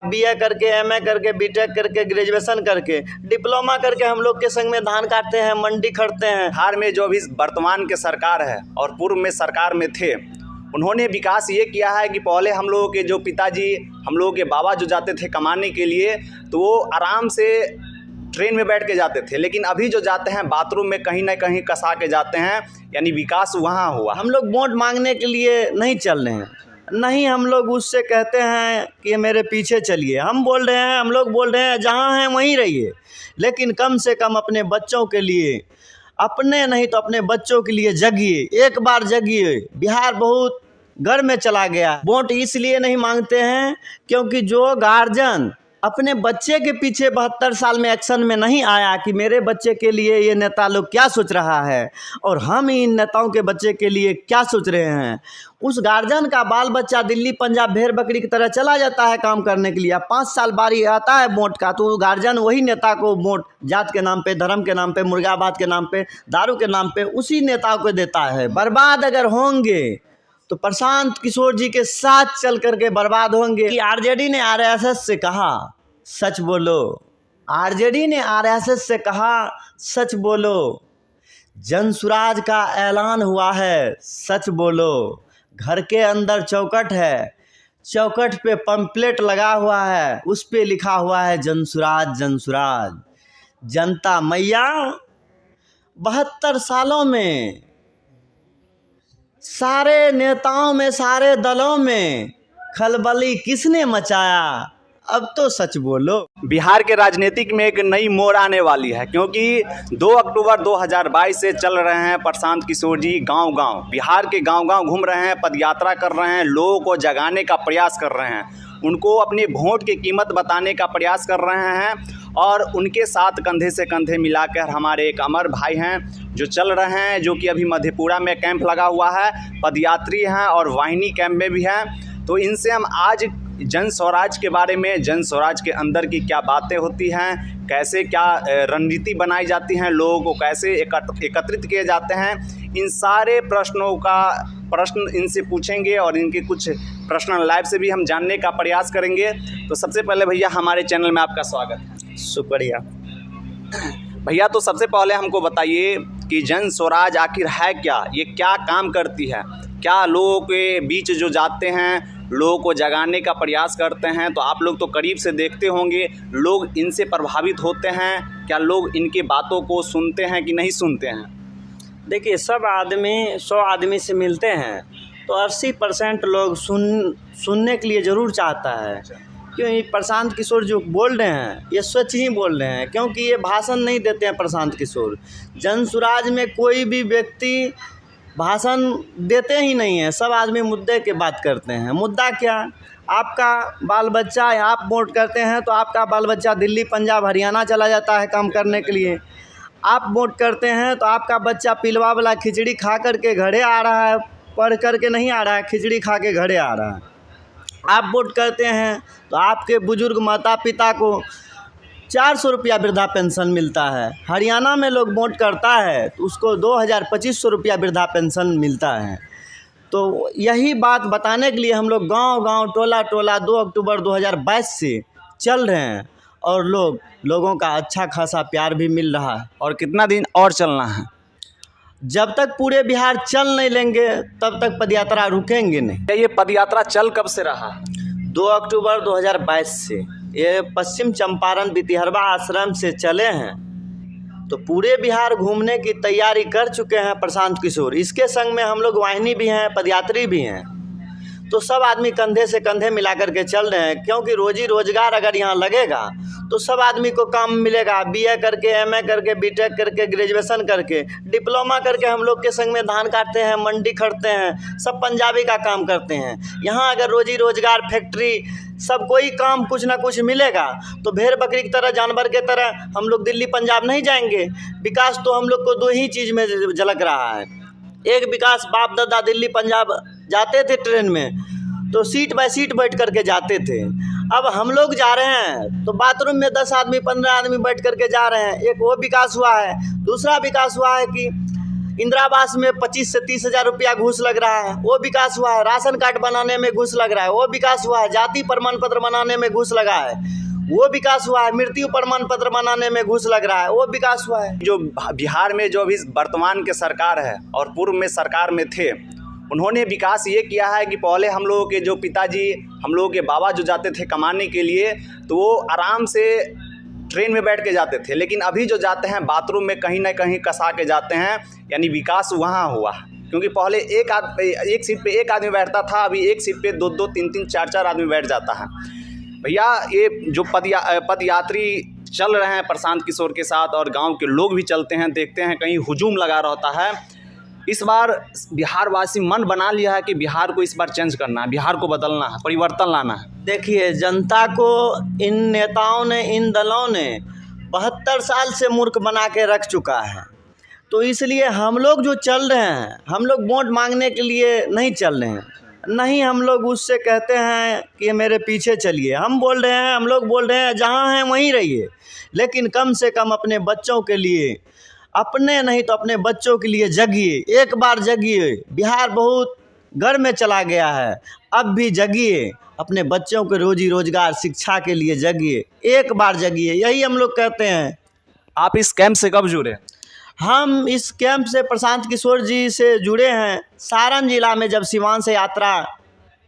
BA करके, MA करके, BTech करके, ग्रेजुएशन करके, डिप्लोमा करके हम लोग के संग में धान काटते हैं, मंडी खड़ते हैं। बिहार में जो अभी वर्तमान के सरकार है और पूर्व में सरकार में थे, उन्होंने विकास ये किया है कि पहले हम लोगों के जो पिताजी, हम लोगों के बाबा जो जाते थे कमाने के लिए, तो वो आराम से ट्रेन में बैठ के जाते थे, लेकिन अभी जो जाते हैं बाथरूम में कहीं ना कहीं कसा के जाते हैं, यानी विकास वहाँ हुआ। हम लोग वोट मांगने के लिए नहीं चल रहे हैं, नहीं हम लोग उससे कहते हैं कि मेरे पीछे चलिए। हम बोल रहे हैं, हम लोग बोल रहे हैं जहाँ हैं वहीं रहिए, लेकिन कम से कम अपने बच्चों के लिए, अपने नहीं तो अपने बच्चों के लिए जगिए, एक बार जगिए। बिहार बहुत घर में चला गया। वोट इसलिए नहीं मांगते हैं क्योंकि जो गार्जियन अपने बच्चे के पीछे 72 साल में एक्शन में नहीं आया कि मेरे बच्चे के लिए ये नेता लोग क्या सोच रहा है और हम इन नेताओं के बच्चे के लिए क्या सोच रहे हैं, उस गार्जियन का बाल बच्चा दिल्ली पंजाब भेड़ बकरी की तरह चला जाता है काम करने के लिए। 5 साल बारी आता है वोट का, तो गार्जियन वही नेता को वोट जात के नाम पे, धर्म के नाम पे, मुर्गाबाद के नाम पे, दारू के नाम पे उसी नेता को देता है। बर्बाद अगर होंगे तो प्रशांत किशोर जी के साथ चल करके बर्बाद होंगे। कि आरजेडी ने आरएसएस से कहा सच बोलो, आरजेडी ने आरएसएस से कहा सच बोलो, जनसुराज का ऐलान हुआ है सच बोलो। घर के अंदर चौखट है, चौखट पे पंपलेट लगा हुआ है, उस पे लिखा हुआ है जनसुराज जनसुराज। जनता मैया 72 सालों में सारे नेताओं में, सारे दलों में खलबली किसने मचाया, अब तो सच बोलो। बिहार के राजनीतिक में एक नई मोड़ आने वाली है, क्योंकि 2 अक्टूबर 2022 से चल रहे हैं प्रशांत किशोर जी गांव-गांव, बिहार के गांव-गांव घूम रहे हैं, पदयात्रा कर रहे हैं, लोगों को जगाने का प्रयास कर रहे हैं, उनको अपने वोट की कीमत बताने का प्रयास कर रहे हैं। और उनके साथ कंधे से कंधे मिलाकर हमारे एक अमर भाई हैं जो चल रहे हैं, जो कि अभी मधेपुरा में कैंप लगा हुआ है, पदयात्री हैं और वाहिनी कैंप में भी हैं। तो इनसे हम आज जन स्वराज के बारे में, जन स्वराज के अंदर की क्या बातें होती हैं, कैसे क्या रणनीति बनाई जाती हैं, लोगों को कैसे एकत्रित किए जाते हैं, इन सारे प्रश्नों का प्रश्न इनसे पूछेंगे और इनके कुछ प्रश्न लाइव से भी हम जानने का प्रयास करेंगे। तो सबसे पहले भैया हमारे चैनल में आपका स्वागत है। शुक्रिया भैया। तो सबसे पहले हमको बताइए कि जन स्वराज आखिर है क्या, ये क्या काम करती है, क्या लोगों के बीच जो जाते हैं, लोगों को जगाने का प्रयास करते हैं, तो आप लोग तो करीब से देखते होंगे, लोग इनसे प्रभावित होते हैं, क्या लोग इनके बातों को सुनते हैं कि नहीं सुनते हैं? देखिए, सब आदमी 100 आदमी से मिलते हैं तो 80% लोग सुनने के लिए ज़रूर चाहता है। क्यों? ये प्रशांत किशोर जो बोल रहे हैं ये सच ही बोल रहे हैं, क्योंकि ये भाषण नहीं देते हैं प्रशांत किशोर। जनसुराज में कोई भी व्यक्ति भाषण देते ही नहीं है, सब आदमी मुद्दे के बात करते हैं। मुद्दा क्या? आपका बाल बच्चा, आप वोट करते हैं तो आपका बाल बच्चा दिल्ली पंजाब हरियाणा चला जाता है काम करने के लिए। आप वोट करते हैं तो आपका बच्चा पिलवा वाला खिचड़ी खा करके घरे आ रहा है, पढ़ करके नहीं आ रहा है, खिचड़ी खा के घरे आ रहा है। आप वोट करते हैं तो आपके बुजुर्ग माता पिता को 400 रुपया वृद्धा पेंशन मिलता है। हरियाणा में लोग वोट करता है तो उसको 2000-2500 रुपया वृद्धा पेंशन मिलता है। तो यही बात बताने के लिए हम लोग गांव-गांव, टोला-टोला 2 अक्टूबर 2022 से चल रहे हैं और लोगों का अच्छा खासा प्यार भी मिल रहा है। और कितना दिन और चलना है? जब तक पूरे बिहार चल नहीं लेंगे तब तक पदयात्रा रुकेंगे नहीं। ये पदयात्रा चल कब से रहा? 2 अक्टूबर 2022 से। ये पश्चिम चंपारण बितिहरवा आश्रम से चले हैं, तो पूरे बिहार घूमने की तैयारी कर चुके हैं प्रशांत किशोर। इसके संग में हम लोग वाहिनी भी हैं, पदयात्री भी हैं, तो सब आदमी कंधे से कंधे मिला करके चल रहे हैं। क्योंकि रोजी रोजगार अगर यहाँ लगेगा तो सब आदमी को काम मिलेगा। बीए करके, एमए करके, बीटेक करके, ग्रेजुएशन करके, डिप्लोमा करके हम लोग के संग में धान काटते हैं, मंडी खड़ते हैं, सब पंजाबी का काम करते हैं। यहाँ अगर रोजी रोजगार, फैक्ट्री, सब कोई काम कुछ ना कुछ मिलेगा तो भेड़ बकरी की तरह, जानवर के तरह हम लोग दिल्ली पंजाब नहीं जाएंगे। विकास तो हम लोग को 2 ही चीज़ में झलक रहा है। एक विकास, बाप दादा दिल्ली पंजाब जाते थे ट्रेन में तो सीट बाय सीट बैठ करके जाते थे। अब हम लोग जा रहे हैं तो बाथरूम में 10 आदमी 15 आदमी बैठ करके जा रहे हैं। एक वो विकास हुआ है। दूसरा विकास हुआ है कि इंदिरा आवास में 25 से 30 हज़ार रुपया घूस लग रहा है, वो विकास हुआ है। राशन कार्ड बनाने में घूस लग रहा है, वो विकास हुआ है। जाति प्रमाण पत्र बनाने में घूस लगा है, वो विकास हुआ है। मृत्यु प्रमाण पत्र बनाने में घूस लग रहा है, वो विकास हुआ है। जो बिहार में जो अभी वर्तमान के सरकार है और पूर्व में सरकार में थे, उन्होंने विकास ये किया है कि पहले हम लोगों के जो पिताजी, हम लोगों के बाबा जो जाते थे कमाने के लिए, तो वो आराम से ट्रेन में बैठ के जाते थे, लेकिन अभी जो जाते हैं बाथरूम में कहीं ना कहीं कसा के जाते हैं। यानी विकास वहाँ हुआ, क्योंकि पहले एक सीट पे एक आदमी बैठता था, अभी एक सीट पे 2-2, 3-3, 4-4 आदमी बैठ जाता है। भैया, ये जो पदयात्री चल रहे हैं प्रशांत किशोर के साथ, और गांव के लोग भी चलते हैं, देखते हैं कहीं हुजूम लगा रहता है। इस बार बिहारवासी मन बना लिया है कि बिहार को इस बार चेंज करना है, बिहार को बदलना है, परिवर्तन लाना है। देखिए, जनता को इन नेताओं ने, इन दलों ने 72 साल से मूर्ख बना के रख चुका है। तो इसलिए हम लोग जो चल रहे हैं, हम लोग वोट मांगने के लिए नहीं चल रहे हैं। नहीं, हम लोग उससे कहते हैं कि मेरे पीछे चलिए। हम बोल रहे हैं, हम लोग बोल रहे हैं जहाँ हैं वहीं रहिए, लेकिन कम से कम अपने बच्चों के लिए, अपने नहीं तो अपने बच्चों के लिए जगिए। एक बार जगिए। बिहार बहुत घर में चला गया है, अब भी जगिए। अपने बच्चों के रोजी रोजगार, शिक्षा के लिए जगिए, एक बार जगिए। यही हम लोग कहते हैं। आप इस कैंप से कब जुड़े? हम इस कैंप से प्रशांत किशोर जी से जुड़े हैं। सारण जिला में जब सिवान से यात्रा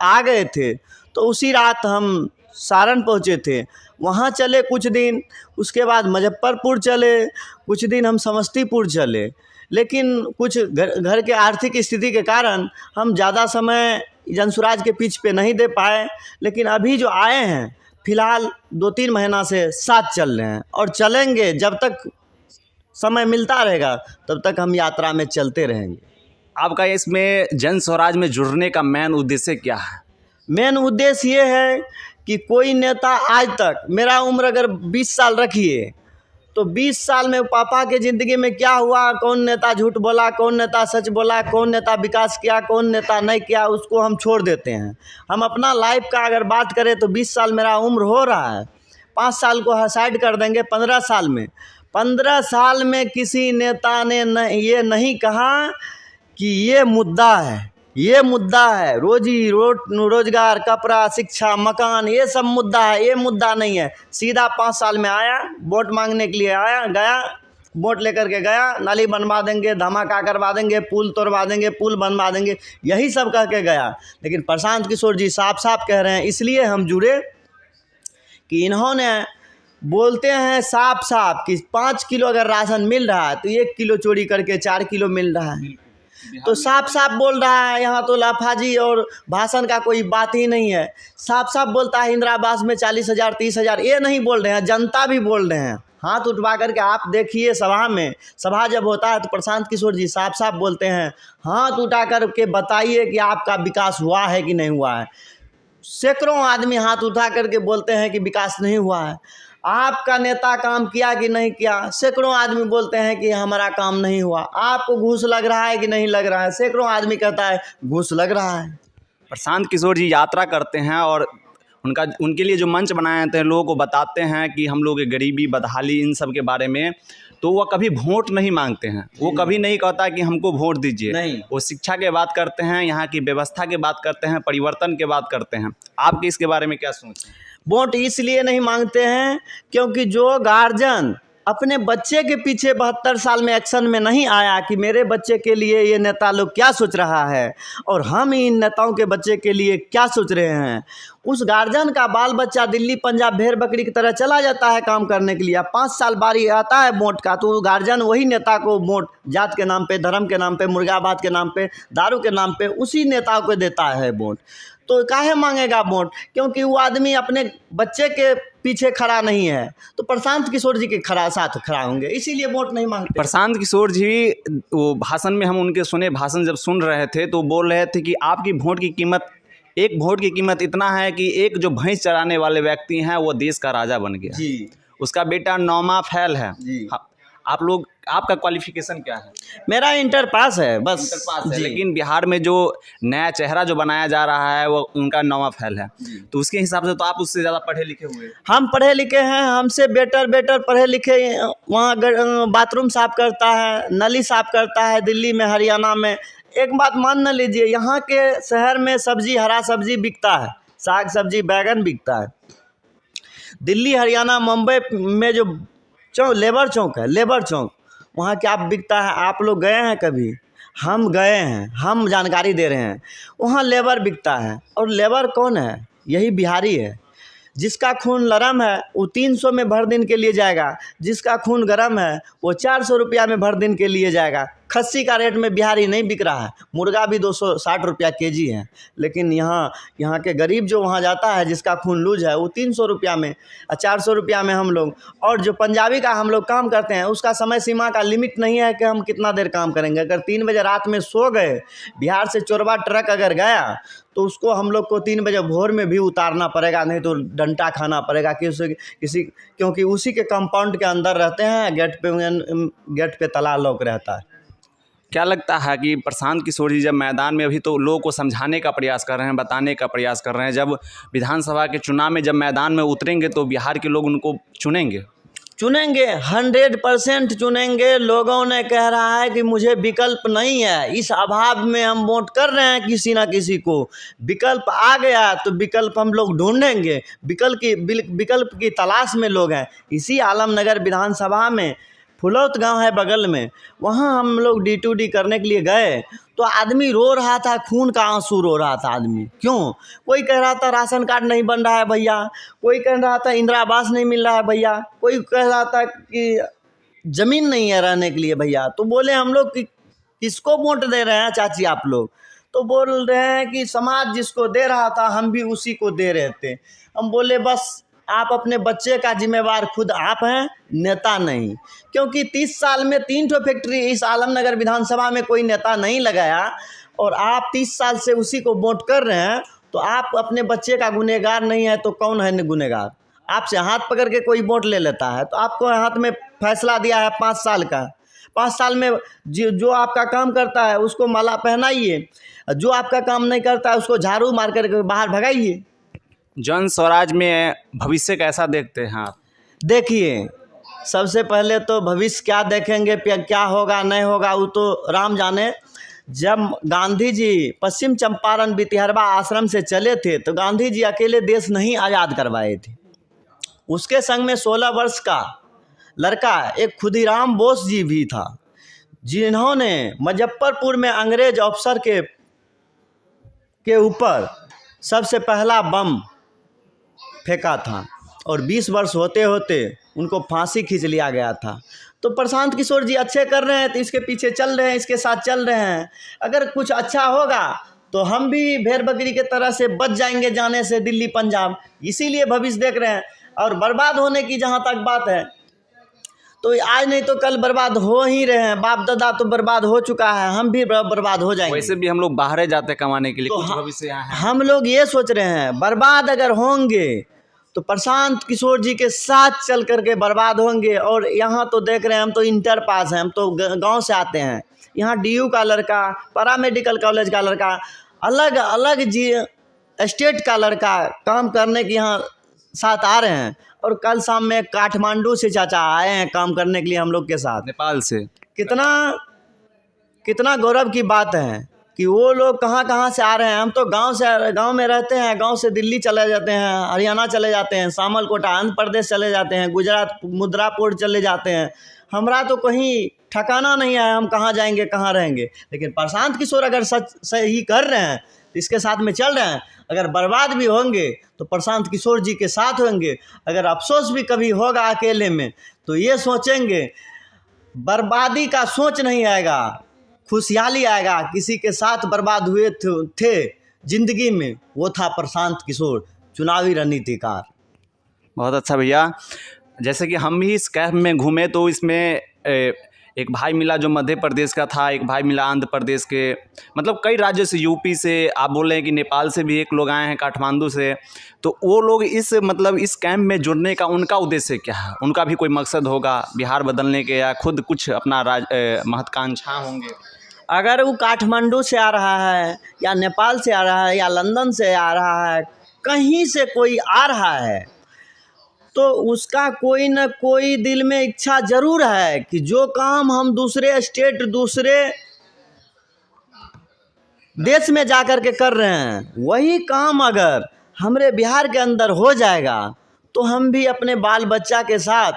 आ गए थे, तो उसी रात हम सारण पहुँचे थे। वहाँ चले कुछ दिन, उसके बाद मुजफ्फरपुर चले, कुछ दिन हम समस्तीपुर चले। लेकिन कुछ घर के आर्थिक स्थिति के कारण हम ज़्यादा समय जनसुराज के पिच पे नहीं दे पाए। लेकिन अभी जो आए हैं, फ़िलहाल 2-3 महीना से साथ चल रहे हैं और चलेंगे। जब तक समय मिलता रहेगा तब तक हम यात्रा में चलते रहेंगे। आपका इसमें जनसुराज में जुड़ने का मेन उद्देश्य क्या है? मेन उद्देश्य ये है कि कोई नेता आज तक, मेरा उम्र अगर 20 साल रखिए, तो 20 साल में पापा के ज़िंदगी में क्या हुआ, कौन नेता झूठ बोला, कौन नेता सच बोला, कौन नेता विकास किया, कौन नेता नहीं किया, उसको हम छोड़ देते हैं। हम अपना लाइफ का अगर बात करें तो 20 साल मेरा उम्र हो रहा है, 5 साल को साइड कर देंगे 15 साल में। 15 साल में किसी नेता ने ये नहीं कहा कि ये मुद्दा है, ये मुद्दा है। रोजगार, कपड़ा, शिक्षा, मकान, ये सब मुद्दा है। ये मुद्दा नहीं है। सीधा 5 साल में आया, वोट मांगने के लिए आया, गया, वोट लेकर के गया, नाली बनवा देंगे, धमाका करवा देंगे, पुल तोड़वा देंगे, पुल बनवा देंगे, यही सब कह के गया। लेकिन प्रशांत किशोर जी साफ साफ कह रहे हैं, इसलिए हम जुड़े कि इन्होंने बोलते हैं साफ साफ कि 5 किलो अगर राशन मिल रहा है तो 1 किलो चोरी करके 4 किलो मिल रहा है। तो साफ साफ बोल रहा है। यहाँ तो लाफाजी और भाषण का कोई बात ही नहीं है। साफ साफ बोलता है इंदिरा आवास में 40,000, 30,000। ये नहीं बोल रहे हैं, जनता भी बोल रहे हैं। हाथ उठवा करके आप देखिए, सभा में, सभा जब होता है तो प्रशांत किशोर जी साफ साफ बोलते हैं, हाथ उठा करके बताइए कि आपका विकास हुआ है कि नहीं हुआ है। सैकड़ों आदमी हाथ उठा करके बोलते हैं कि विकास नहीं हुआ है। आपका नेता काम किया कि नहीं किया, सैकड़ों आदमी बोलते हैं कि हमारा काम नहीं हुआ। आपको घूस लग रहा है कि नहीं लग रहा है, सैकड़ों आदमी कहता है घूस लग रहा है। प्रशांत किशोर जी यात्रा करते हैं और उनके लिए जो मंच बनाए जाते हैं, लोगों को बताते हैं कि हम लोग गरीबी, बदहाली, इन सब के बारे में। तो वो कभी वोट नहीं मांगते हैं, वो कभी नहीं कहता कि हमको वोट दीजिए। नहीं, वो शिक्षा के बात करते हैं, यहाँ की व्यवस्था के बात करते हैं, परिवर्तन के बात करते हैं। आपके इसके बारे में क्या सोच है? वोट इसलिए नहीं मांगते हैं क्योंकि जो गार्जियन अपने बच्चे के पीछे 72 साल में एक्शन में नहीं आया कि मेरे बच्चे के लिए ये नेता लोग क्या सोच रहा है और हम इन नेताओं के बच्चे के लिए क्या सोच रहे हैं, उस गार्जियन का बाल बच्चा दिल्ली पंजाब भेड़ बकरी की तरह चला जाता है काम करने के लिए। 5 साल बारी आता है वोट का तो गार्जियन वही नेता को वोट जात के नाम पे, धर्म के नाम पे, मुर्गाबाद के नाम पे, दारू के नाम पे उसी नेता को देता है वोट। तो काहे मांगेगा वोट? क्योंकि वो आदमी अपने बच्चे के पीछे खड़ा नहीं है, तो प्रशांत किशोर जी के साथ खड़ा होंगे, इसीलिए वोट नहीं मांगते। प्रशांत किशोर जी, वो भाषण में हम उनके सुने, भाषण जब सुन रहे थे तो बोल रहे थे कि आपकी वोट की कीमत, एक वोट की कीमत इतना है कि एक जो भैंस चराने वाले व्यक्ति हैं वो देश का राजा बन गया। जी। उसका बेटा नौमा फैल है। जी। आप लोग आपका क्वालिफिकेशन क्या है? मेरा इंटर पास है बस। इंटर पास है, जी। लेकिन बिहार में जो नया चेहरा जो बनाया जा रहा है वो उनका नवा फैल है, तो उसके हिसाब से तो आप उससे ज़्यादा पढ़े लिखे हुए। हम पढ़े लिखे हैं, हमसे बेटर पढ़े लिखे वहाँ बाथरूम साफ करता है, नली साफ करता है दिल्ली में, हरियाणा में। एक बात मान न लीजिए, यहाँ के शहर में सब्जी, हरा सब्जी बिकता है, साग सब्जी बैगन बिकता है। दिल्ली हरियाणा मुंबई में जो लेबर चौक है, लेबर चौक, वहाँ क्या बिकता है? आप लोग गए हैं कभी? हम गए हैं, हम जानकारी दे रहे हैं। वहाँ लेबर बिकता है, और लेबर कौन है? यही बिहारी है। जिसका खून नरम है वो 300 में भर दिन के लिए जाएगा, जिसका खून गर्म है वो 400 रुपया में भर दिन के लिए जाएगा। खस्सी का रेट में बिहारी नहीं बिक रहा है, मुर्गा भी 260 रुपया केजी है। लेकिन यहाँ के गरीब जो वहाँ जाता है, जिसका खून लूज है, वो 300 रुपया में, 400 रुपया में हम लोग। और जो पंजाबी का हम लोग काम करते हैं, उसका समय सीमा का लिमिट नहीं है कि हम कितना देर काम करेंगे। अगर 3 बजे रात में सो गए, बिहार से चोरबा ट्रक अगर गया, तो उसको हम लोग को 3 बजे भोर में भी उतारना पड़ेगा, नहीं तो डंटा खाना पड़ेगा क्योंकि उसी के कंपाउंड के अंदर रहते हैं। गेट पे ताला लॉक रहता है। क्या लगता है कि प्रशांत किशोर जी जब मैदान में, अभी तो लोगों को समझाने का प्रयास कर रहे हैं, बताने का प्रयास कर रहे हैं, जब विधानसभा के चुनाव में जब मैदान में उतरेंगे तो बिहार के लोग उनको चुनेंगे? 100% चुनेंगे। लोगों ने कह रहा है कि मुझे विकल्प नहीं है, इस अभाव में हम वोट कर रहे हैं किसी ना किसी को। विकल्प आ गया तो विकल्प हम लोग ढूंढेंगे, विकल्प की तलाश में लोग हैं। इसी आलमनगर विधानसभा में फुलौत गांव है बगल में, वहाँ हम लोग D2D करने के लिए गए तो आदमी रो रहा था, खून का आंसू रो रहा था आदमी। क्यों? कोई कह रहा था राशन कार्ड नहीं बन रहा है भैया, कोई कह रहा था इंदिरा आवास नहीं मिल रहा है भैया, कोई कह रहा था कि ज़मीन नहीं है रहने के लिए भैया। तो बोले हम लोग कि किसको वोट दे रहे हैं चाची आप लोग? तो बोल रहे हैं कि समाज जिसको दे रहा था हम भी उसी को दे रहे थे। हम बोले बस आप अपने बच्चे का जिम्मेवार खुद आप हैं, नेता नहीं। क्योंकि 30 साल में 3 ठो फैक्ट्री इस आलमनगर विधानसभा में कोई नेता नहीं लगाया, और आप 30 साल से उसी को वोट कर रहे हैं, तो आप अपने बच्चे का गुनहगार नहीं है तो कौन है गुनहगार? आपसे हाथ पकड़ के कोई वोट ले लेता है, तो आपको हाथ में फैसला दिया है 5 साल का। 5 साल में जो आपका काम करता है उसको माला पहनाइए, जो आपका काम नहीं करता है उसको झाड़ू मार कर बाहर भगाइए। जन स्वराज में भविष्य कैसा देखते हैं आप? देखिए, सबसे पहले तो भविष्य क्या देखेंगे, क्या होगा नहीं होगा वो तो राम जाने। जब गांधी जी पश्चिम चंपारण बितिहरवा आश्रम से चले थे तो गांधी जी अकेले देश नहीं आज़ाद करवाए थे, उसके संग में 16 वर्ष का लड़का एक खुदीराम बोस जी भी था, जिन्होंने मुजफ्फरपुर में अंग्रेज अफसर के ऊपर सबसे पहला बम फेंका था, और 20 वर्ष होते होते उनको फांसी खींच लिया गया था। तो प्रशांत किशोर जी अच्छे कर रहे हैं तो इसके पीछे चल रहे हैं, इसके साथ चल रहे हैं। अगर कुछ अच्छा होगा तो हम भी भेड़ बकरी के तरह से बच जाएंगे जाने से दिल्ली पंजाब, इसीलिए भविष्य देख रहे हैं। और बर्बाद होने की जहाँ तक बात है, तो आज नहीं तो कल बर्बाद हो ही रहे हैं। बाप दादा तो बर्बाद हो चुका है, हम भी बर्बाद हो जाएंगे। वैसे भी हम लोग बाहर जाते कमाने के लिए, तो कुछ भविष्य यहाँ है। हम लोग ये सोच रहे हैं बर्बाद अगर होंगे तो प्रशांत किशोर जी के साथ चल करके बर्बाद होंगे। और यहाँ तो देख रहे हैं, हम तो इंटर पास हैं, हम तो गांव से आते हैं। यहाँ DU का लड़का, पैरामेडिकल कॉलेज का लड़का, अलग अलग स्टेट का लड़का काम करने के यहाँ साथ आ रहे हैं। और कल शाम में काठमांडू से चाचा आए हैं काम करने के लिए हम लोग के साथ, नेपाल से। कितना गौरव की बात है कि वो लोग कहाँ से आ रहे हैं। हम तो गांव में रहते हैं, गांव से दिल्ली चले जाते हैं, हरियाणा चले जाते हैं, सामलकोटा आंध्र प्रदेश चले जाते हैं, गुजरात मुद्रापुर चले जाते हैं। हमारा तो कहीं ठिकाना नहीं है, हम कहाँ जाएंगे कहाँ रहेंगे। लेकिन प्रशांत किशोर अगर सही कर रहे हैं तो इसके साथ में चल रहे हैं। अगर बर्बाद भी होंगे तो प्रशांत किशोर जी के साथ होंगे। अगर अफसोस भी कभी होगा अकेले में तो ये सोचेंगे, बर्बादी का सोच नहीं आएगा, खुशहाली आएगा। किसी के साथ बर्बाद हुए थे जिंदगी में, वो था प्रशांत किशोर, चुनावी रणनीतिकार। बहुत अच्छा भैया। जैसे कि हम भी इस कैंप में घूमे तो इसमें एक भाई मिला जो मध्य प्रदेश का था, एक भाई मिला आंध्र प्रदेश के, मतलब कई राज्यों से, यूपी से, आप बोल रहे हैं कि नेपाल से भी एक लोग आए हैं, काठमांडू से। तो वो लोग इस इस कैंप में जुड़ने का उनका उद्देश्य क्या है? उनका भी कोई मकसद होगा बिहार बदलने के, या खुद कुछ अपना महत्वाकांक्षा होंगे? अगर वो काठमांडू से आ रहा है या नेपाल से आ रहा है या लंदन से आ रहा है, कहीं से कोई आ रहा है, तो उसका कोई न कोई दिल में इच्छा जरूर है कि जो काम हम दूसरे स्टेट, दूसरे देश में जाकर के कर रहे हैं, वही काम अगर हमारे बिहार के अंदर हो जाएगा तो हम भी अपने बाल बच्चा के साथ,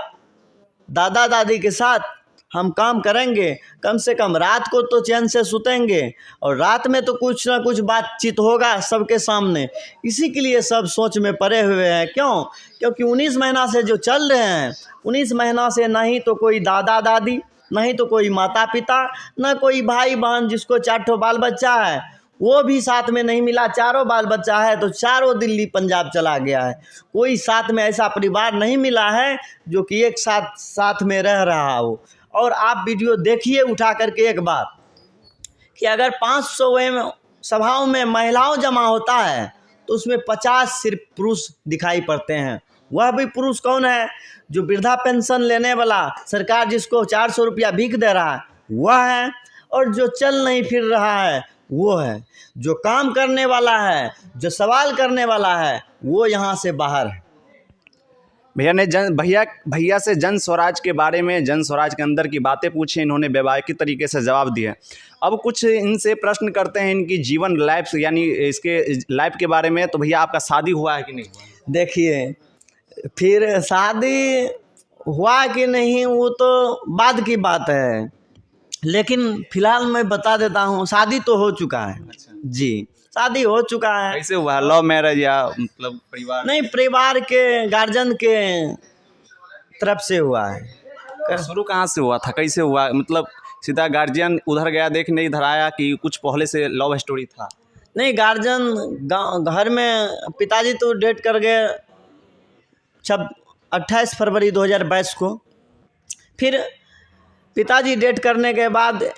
दादा दादी के साथ हम काम करेंगे। कम से कम रात को तो चैन से सुतेंगे, और रात में तो कुछ ना कुछ बातचीत होगा सबके सामने। इसी के लिए सब सोच में पड़े हुए हैं। क्यों? क्योंकि 19 महीना से जो चल रहे हैं, 19 महीना से नहीं तो कोई दादा दादी, नहीं तो कोई माता पिता, न कोई भाई बहन जिसको 4 ठो बाल बच्चा है वो भी साथ में नहीं मिला। चारों बाल बच्चा है तो चारों दिल्ली पंजाब चला गया है। कोई साथ में ऐसा परिवार नहीं मिला है जो कि एक साथ में रह रहा हो। और आप वीडियो देखिए उठा करके एक बार, कि अगर 500 सभाओं में महिलाओं जमा होता है तो उसमें 50 सिर्फ पुरुष दिखाई पड़ते हैं। वह भी पुरुष कौन है? जो वृद्धा पेंशन लेने वाला, सरकार जिसको 400 रुपया भीख दे रहा है वह है, और जो चल नहीं फिर रहा है वो है। जो काम करने वाला है, जो सवाल करने वाला है, वो यहाँ से बाहर है। भैया से जन स्वराज के बारे में, जन स्वराज के अंदर की बातें पूछी, इन्होंने वैवाहिक तरीके से जवाब दिए। अब कुछ इनसे प्रश्न करते हैं इनकी जीवन लाइफ, यानी इसके लाइफ के बारे में। तो भैया आपका शादी हुआ है कि नहीं हुआ? देखिए, फिर शादी हुआ कि नहीं वो तो बाद की बात है, लेकिन फिलहाल मैं बता देता हूँ, शादी तो हो चुका है। जी, शादी हो चुका है। कैसे हुआ? लव मैरिज या मतलब परिवार? नहीं, परिवार के, गार्जियन के तरफ से हुआ है। शुरू कहाँ से हुआ था, कैसे हुआ? मतलब सीधा गार्जियन उधर गया देखने, इधर आया, कि कुछ पहले से लव स्टोरी था? नहीं, गार्जियन घर में, पिताजी तो डेट कर गए 28 फरवरी 2022 को। फिर पिताजी डेट करने के बाद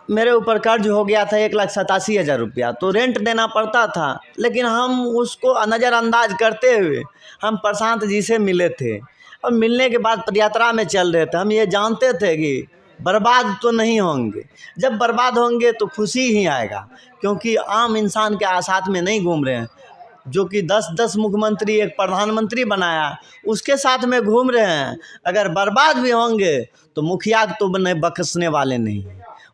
मेरे ऊपर कर्ज हो गया था 1,87,000 रुपया, तो रेंट देना पड़ता था। लेकिन हम उसको नज़रअंदाज करते हुए हम प्रशांत जी से मिले थे, और मिलने के बाद पदयात्रा में चल रहे थे। हम ये जानते थे कि बर्बाद तो नहीं होंगे, जब बर्बाद होंगे तो खुशी ही आएगा, क्योंकि आम इंसान के साथ में नहीं घूम रहे हैं। जो कि 10 मुख्यमंत्री, एक प्रधानमंत्री बनाया, उसके साथ में घूम रहे हैं। अगर बर्बाद भी होंगे तो मुखिया तो बख्शने वाले नहीं।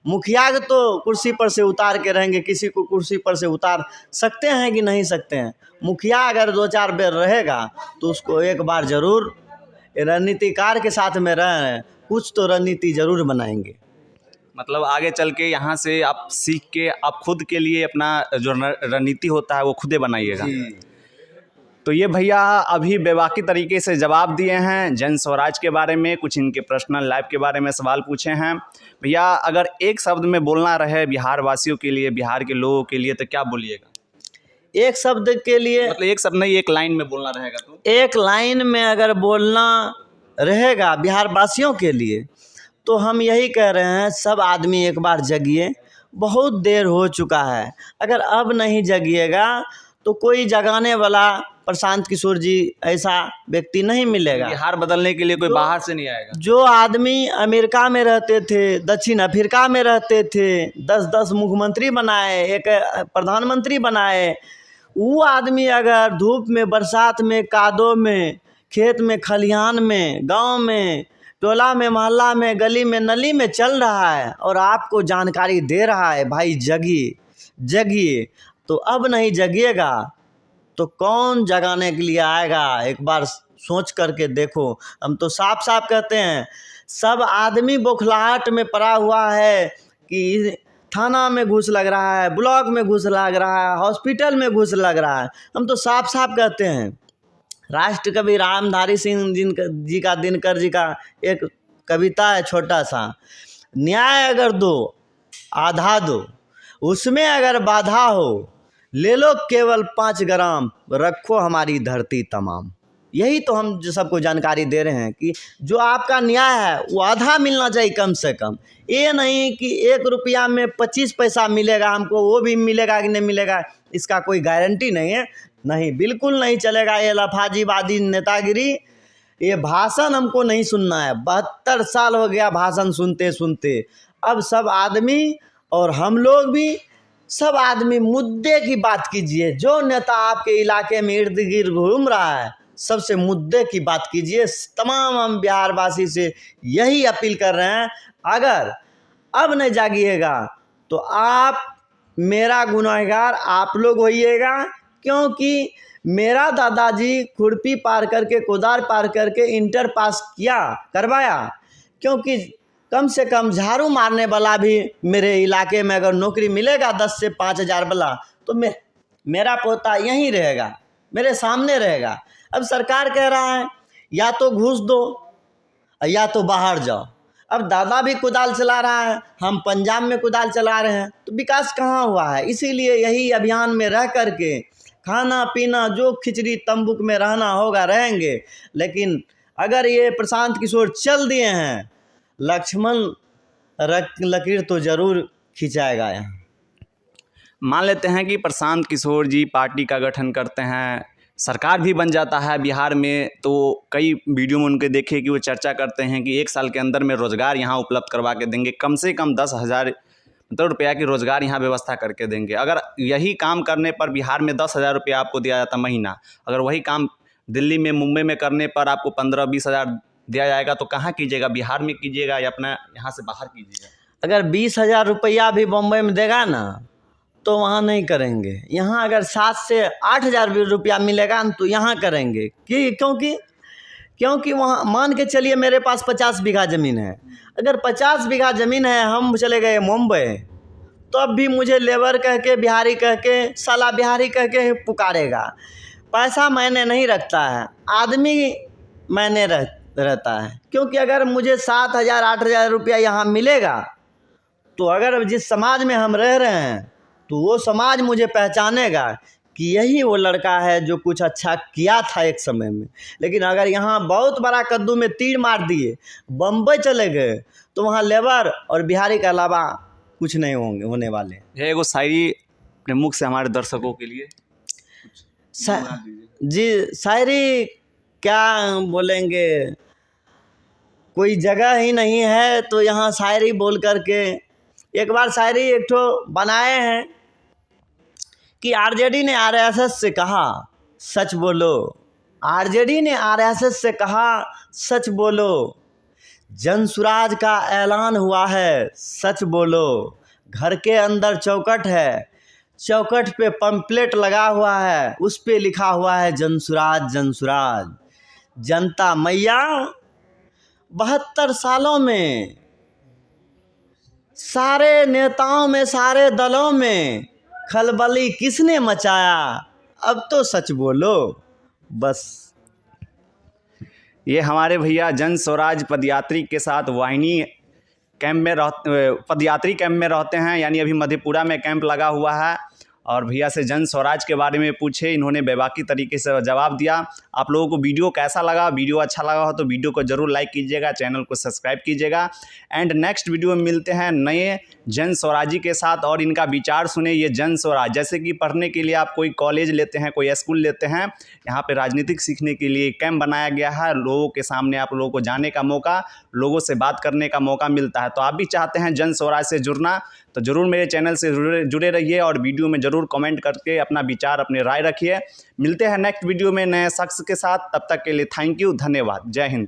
मुखिया तो कुर्सी पर से उतार के रहेंगे। किसी को कुर्सी पर से उतार सकते हैं कि नहीं सकते हैं? मुखिया अगर 2-4 बेर रहेगा तो उसको एक बार ज़रूर रणनीतिकार के साथ में रहें, कुछ तो रणनीति ज़रूर बनाएंगे। मतलब आगे चल के यहाँ से आप सीख के आप खुद के लिए अपना जो रणनीति होता है वो खुदे बनाइएगा। तो ये भैया अभी बेबाकी तरीके से जवाब दिए हैं जन स्वराज के बारे में, कुछ इनके पर्सनल लाइफ के बारे में सवाल पूछे हैं। भैया अगर एक शब्द में बोलना रहे बिहार वासियों के लिए, बिहार के लोगों के लिए, तो क्या बोलिएगा? एक शब्द के लिए, मतलब एक शब्द नहीं, एक लाइन में बोलना रहेगा तो? एक लाइन में अगर बोलना रहेगा बिहार वासियों के लिए, तो हम यही कह रहे हैं, सब आदमी एक बार जगिए। बहुत देर हो चुका है। अगर अब नहीं जगिएगा तो कोई जगाने वाला प्रशांत किशोर जी ऐसा व्यक्ति नहीं मिलेगा। बिहार बदलने के लिए कोई बाहर से नहीं आएगा। जो आदमी अमेरिका में रहते थे, दक्षिण अफ्रीका में रहते थे, 10 मुख्यमंत्री बनाए, एक प्रधानमंत्री बनाए, वो आदमी अगर धूप में, बरसात में, कादो में, खेत में, खलिहान में, गांव में, टोला में, मोहल्ला में, गली में, नली में चल रहा है और आपको जानकारी दे रहा है, भाई जगिए जगिए, तो अब नहीं जगिएगा तो कौन जगाने के लिए आएगा? एक बार सोच करके देखो। हम तो साफ साफ कहते हैं, सब आदमी बौखलाहट में पड़ा हुआ है कि थाना में घूस लग रहा है, ब्लॉक में घूस लग रहा है, हॉस्पिटल में घूस लग रहा है। हम तो साफ साफ कहते हैं, राष्ट्र कवि रामधारी सिंह जी का, दिनकर जी का एक कविता है छोटा सा, न्याय अगर दो आधा दो, उसमें अगर बाधा हो ले लो केवल 5 ग्राम, रखो हमारी धरती तमाम। यही तो हम जो सबको जानकारी दे रहे हैं कि जो आपका न्याय है वो आधा मिलना चाहिए कम से कम। ये नहीं कि 1 रुपया में 25 पैसा मिलेगा हमको, वो भी मिलेगा कि नहीं मिलेगा इसका कोई गारंटी नहीं है। नहीं, बिल्कुल नहीं चलेगा ये लफाजीवादी नेतागिरी। ये भाषण हमको नहीं सुनना है। 72 साल हो गया भाषण सुनते सुनते। अब सब आदमी और हम लोग भी सब आदमी मुद्दे की बात कीजिए। जो नेता आपके इलाके में इर्द गिर्द घूम रहा है सबसे मुद्दे की बात कीजिए। तमाम हम बिहारवासी से यही अपील कर रहे हैं, अगर अब नहीं जागिएगा तो आप मेरा गुनहगार आप लोग होइएगा। क्योंकि मेरा दादाजी खुरपी पार करके कोदार पार करके इंटर पास करवाया। क्योंकि कम से कम झाड़ू मारने वाला भी मेरे इलाके में अगर नौकरी मिलेगा 10 से 5 हज़ार वाला तो मेरा पोता यहीं रहेगा, मेरे सामने रहेगा। अब सरकार कह रहा है या तो घूस दो या तो बाहर जाओ। अब दादा भी कुदाल चला रहा है, हम पंजाब में कुदाल चला रहे हैं, तो विकास कहाँ हुआ है। इसीलिए यही अभियान में रह करके खाना पीना जो खिचड़ी तंबूक में रहना होगा रहेंगे। लेकिन अगर ये प्रशांत किशोर चल दिए हैं, लक्ष्मण लकीर तो ज़रूर खिंचाएगा। यहाँ मान लेते हैं कि प्रशांत किशोर जी पार्टी का गठन करते हैं, सरकार भी बन जाता है बिहार में, तो कई वीडियो में उनके देखे कि वो चर्चा करते हैं कि 1 साल के अंदर में रोज़गार यहाँ उपलब्ध करवा के देंगे, कम से कम 10,000 रुपया की रोज़गार यहाँ व्यवस्था करके देंगे। अगर यही काम करने पर बिहार में 10,000 रुपया आपको दिया जाता महीना, अगर वही काम दिल्ली में मुंबई में करने पर आपको 15-20 हज़ार दिया जाएगा तो कहाँ कीजिएगा, बिहार में कीजिएगा या अपना यहाँ से बाहर कीजिएगा। अगर 20,000 रुपया भी बम्बई में देगा ना तो वहाँ नहीं करेंगे। यहाँ अगर 7 से 8 हज़ार रुपया मिलेगा तो यहाँ करेंगे। क्योंकि वहाँ मान के चलिए मेरे पास 50 बीघा ज़मीन है। अगर 50 बीघा ज़मीन है, हम चले गए मुंबई, तो अब भी मुझे लेबर कह के बिहारी कह के साला बिहारी कह के पुकारेगा। पैसा मैंने नहीं रखता है, आदमी मैंने रहता है। क्योंकि अगर मुझे 7,000 8,000 रुपया यहाँ मिलेगा तो अगर जिस समाज में हम रह रहे हैं तो वो समाज मुझे पहचानेगा कि यही वो लड़का है जो कुछ अच्छा किया था एक समय में। लेकिन अगर यहाँ बहुत बड़ा कद्दू में तीर मार दिए, बम्बई चले गए, तो वहाँ लेबर और बिहारी के अलावा कुछ नहीं होने वाले। यह एगो शायरी अपने मुख से हमारे दर्शकों के लिए जी, शायरी क्या बोलेंगे, कोई जगह ही नहीं है तो यहाँ शायरी बोल करके। एक बार शायरी एक ठो बनाए हैं कि आरजेडी ने आरएसएस से कहा सच बोलो, आरजेडी ने आरएसएस से कहा सच बोलो, जनसुराज का ऐलान हुआ है सच बोलो, घर के अंदर चौखट है, चौखट पे पंपलेट लगा हुआ है, उस पे लिखा हुआ है जनसुराज जनसुराज। जनता मैया 72 सालों में सारे नेताओं में सारे दलों में खलबली किसने मचाया, अब तो सच बोलो बस। ये हमारे भैया जन स्वराज पदयात्री के साथ वाहिनी कैंप में पदयात्री कैंप में रहते हैं, यानी अभी मधेपुरा में कैंप लगा हुआ है। और भैया से जन स्वराज के बारे में पूछे, इन्होंने बेबाकी तरीके से जवाब दिया। आप लोगों को वीडियो कैसा लगा, वीडियो अच्छा लगा हो तो वीडियो को ज़रूर लाइक कीजिएगा, चैनल को सब्सक्राइब कीजिएगा। एंड नेक्स्ट वीडियो में मिलते हैं नए जन स्वराजी के साथ और इनका विचार सुने। ये जन स्वराज जैसे कि पढ़ने के लिए आप कोई कॉलेज लेते हैं, कोई स्कूल लेते हैं, यहाँ पे राजनीतिक सीखने के लिए कैंप बनाया गया है। लोगों के सामने आप लोगों को जाने का मौका, लोगों से बात करने का मौका मिलता है। तो आप भी चाहते हैं जन स्वराज से जुड़ना तो ज़रूर मेरे चैनल से जुड़े रहिए और वीडियो में ज़रूर कमेंट करके अपना विचार, अपनी राय रखिए। मिलते हैं नेक्स्ट वीडियो में नए शख्स के साथ, तब तक के लिए थैंक यू, धन्यवाद, जय हिंद।